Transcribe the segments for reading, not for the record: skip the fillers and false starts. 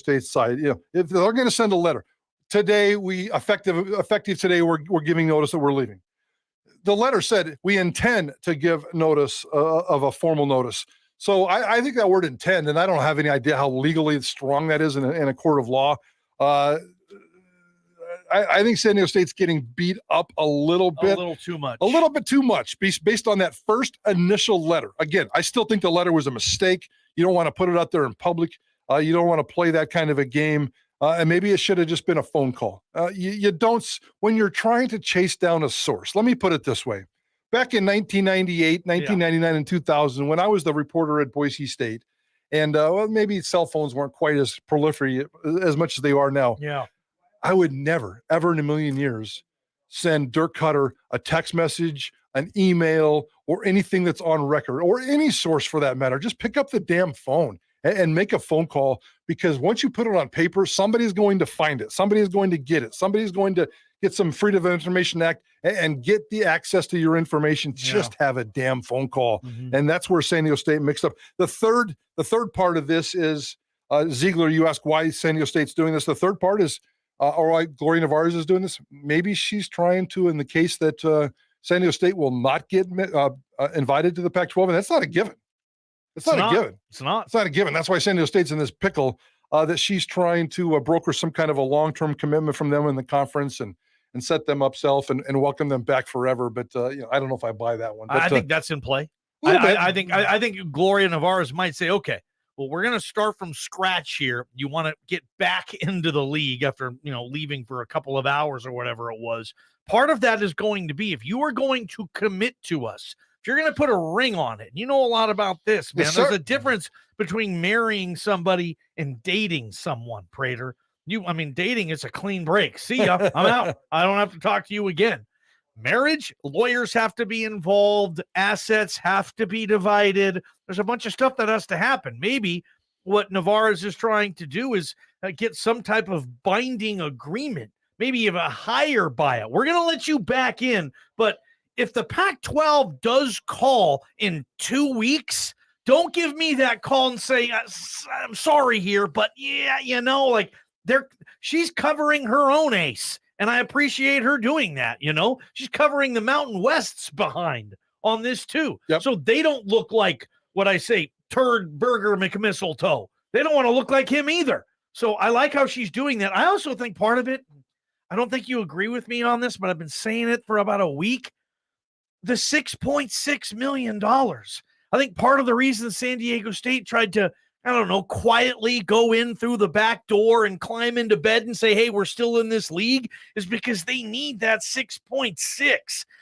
State's side. If they're going to send a letter today, effective today, we're giving notice that we're leaving. The letter said we intend to give notice of a formal notice. So I think that word intend, and I don't have any idea how legally strong that is in a court of law. I think San Diego State's getting beat up a little bit. A little too much. A little bit too much based on that first initial letter. Again, I still think the letter was a mistake. You don't want to put it out there in public. You don't want to play that kind of a game. And maybe it should have just been a phone call. You don't, when you're trying to chase down a source. Let me put it this way. Back in 1998, 1999, and 2000, when I was the reporter at Boise State, and maybe cell phones weren't quite as proliferate as much as they are now. Yeah. I would never, ever in a million years send Dirk Cutter a text message, an email, or anything that's on record, or any source for that matter. Just pick up the damn phone and make a phone call, because once you put it on paper, somebody's going to find it. Somebody's going to get it. Somebody's going to get some Freedom of Information Act and get the access to your information. Just have a damn phone call. Mm-hmm. And that's where San Diego State mixed up. The third part of this is, Ziegler, you ask why San Diego State's doing this. The third part is, all right, Gloria Nevarez is doing this. Maybe she's trying to, in the case that San Diego State will not get invited to the Pac-12, and that's not a given. It's not a given. It's not a given. That's why San Diego State's in this pickle, that she's trying to broker some kind of a long-term commitment from them in the conference and set them up and welcome them back forever. But I don't know if I buy that one. But, I think that's in play. I think Gloria Nevarez might say, okay, well, we're going to start from scratch here. You want to get back into the league after, leaving for a couple of hours or whatever it was. Part of that is going to be, if you are going to commit to us, if you're going to put a ring on it, you know a lot about this, man. Yes, there's a difference between marrying somebody and dating someone, Prater. Dating is a clean break. See ya. I'm out. I don't have to talk to you again. Marriage, lawyers have to be involved. Assets have to be divided. There's a bunch of stuff that has to happen. Maybe what Nevarez is trying to do is get some type of binding agreement. Maybe you have a higher buyout. We're going to let you back in. But if the Pac-12 does call in 2 weeks, don't give me that call and say, I'm sorry here, but she's covering her own ace. And I appreciate her doing that, She's covering the Mountain West's behind on this too. Yep. So they don't look like what I say, turd burger McMistletoe. They don't want to look like him either. So I like how she's doing that. I also think part of it, I don't think you agree with me on this, but I've been saying it for about a week. The $6.6 million. I think part of the reason San Diego State tried to, quietly go in through the back door and climb into bed and say, hey, we're still in this league, is because they need that 6.6.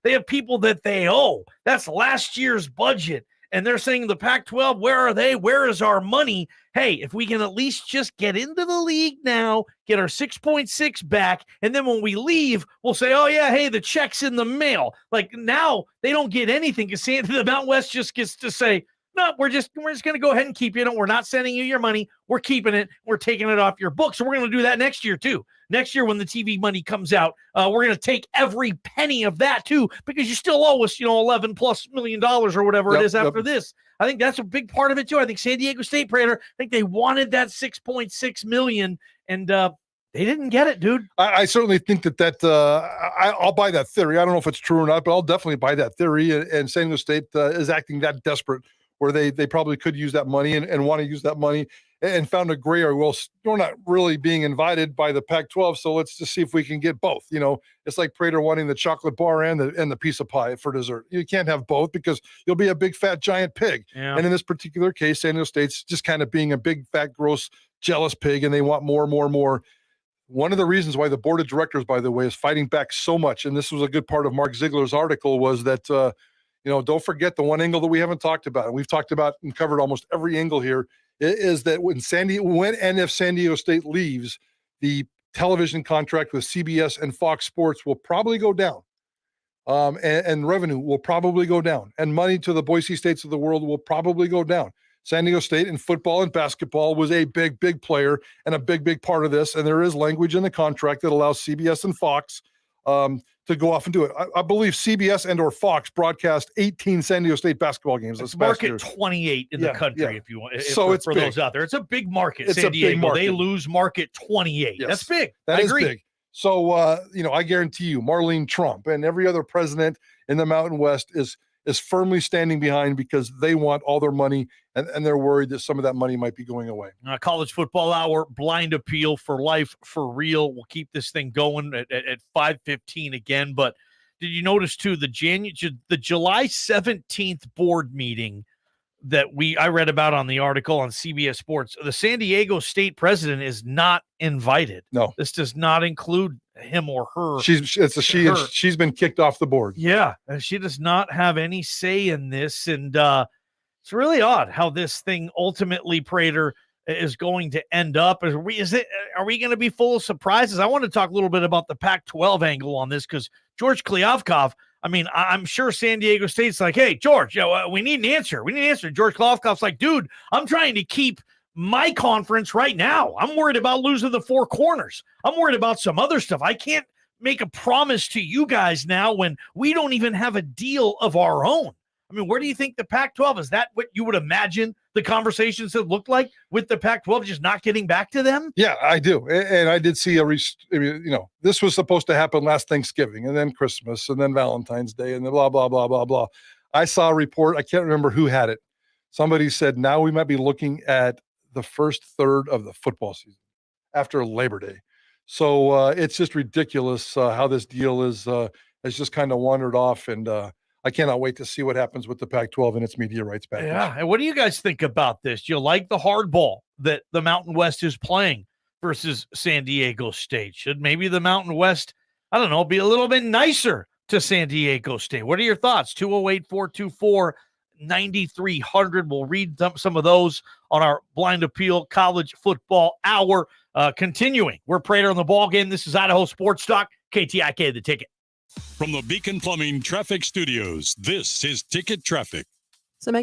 They have people that they owe. That's last year's budget. And they're saying the Pac-12, where are they? Where is our money? Hey, if we can at least just get into the league now, get our 6.6 back, and then when we leave, we'll say, oh, yeah, hey, the check's in the mail. Like, now they don't get anything because the Mountain West just gets to say, no, we're just going to go ahead and keep it. We're not sending you your money. We're keeping it. We're taking it off your books. So we're going to do that next year too. Next year when the TV money comes out, we're going to take every penny of that too, because you still owe us, $11+ million or whatever it is after this. I think that's a big part of it too. I think San Diego State, Prater, I think they wanted that $6.6 million, and they didn't get it, dude. I certainly think that I'll buy that theory. I don't know if it's true or not, but I'll definitely buy that theory. And San Diego State is acting that desperate, where they probably could use that money and want to use that money, and found a gray area. Well, we're not really being invited by the Pac-12, so let's just see if we can get both. It's like Prater wanting the chocolate bar and the piece of pie for dessert. You can't have both because you'll be a big, fat, giant pig. Yeah. And in this particular case, San Diego State's just kind of being a big, fat, gross, jealous pig, and they want more. One of the reasons why the board of directors, by the way, is fighting back so much, and this was a good part of Mark Ziegler's article, was that don't forget the one angle that we haven't talked about, and we've talked about and covered almost every angle here, is that when and if San Diego State leaves, the television contract with CBS and Fox Sports will probably go down, and revenue will probably go down, and money to the Boise States of the world will probably go down. San Diego State in football and basketball was a big, big player and a big, big part of this, and there is language in the contract that allows CBS and Fox to go off and do it. I believe CBS and or Fox broadcast 18 San Diego State basketball games. It's market 28 in the country, if you want. So it's for big. Those out there. It's a big market. It's San a Diego. big market. They lose market 28. Yes. That's big. That I is agree. big. So I guarantee you, Marlene Trump and every other president in the Mountain West is firmly standing behind, because they want all their money, and they're worried that some of that money might be going away. College Football Hour, blind appeal for life, for real. We'll keep this thing going at 5:15 again. But did you notice too the July 17th board meeting that I read about on the article on CBS Sports? The San Diego State president is not invited. No, this does not include him or her. She's been kicked off the board. Yeah, she does not have any say in this, and it's really odd how this thing ultimately, Prater, is going to end up. Are we going to be full of surprises? I want to talk a little bit about the Pac-12 angle on this, because George Kliavkoff, I mean, I'm sure San Diego State's like, hey, George, we need an answer. We need an answer. George Kliavkoff's like, dude, I'm trying to keep my conference right now. I'm worried about losing the four corners. I'm worried about some other stuff. I can't make a promise to you guys now when we don't even have a deal of our own. I mean, where do you think the Pac-12, is that what you would imagine the conversations have looked like with the Pac-12 just not getting back to them? Yeah, I do. And I did see this was supposed to happen last Thanksgiving, and then Christmas, and then Valentine's Day, and then blah, blah, blah, blah, blah. I saw a report. I can't remember who had it. Somebody said, now we might be looking at the first third of the football season after Labor Day. So it's just ridiculous how this deal has just kind of wandered off, and I cannot wait to see what happens with the Pac-12 and its media rights package. Yeah, and what do you guys think about this? Do you like the hardball that the Mountain West is playing versus San Diego State? Should maybe the Mountain West, I don't know, be a little bit nicer to San Diego State? What are your thoughts? 208-424-9300. We'll read some of those on our Blind Appeal College Football Hour. Continuing, we're Prater on the ball game. This is Idaho Sports Talk, KTIK, The Ticket. From the Beacon Plumbing Traffic Studios, this is Ticket Traffic. So make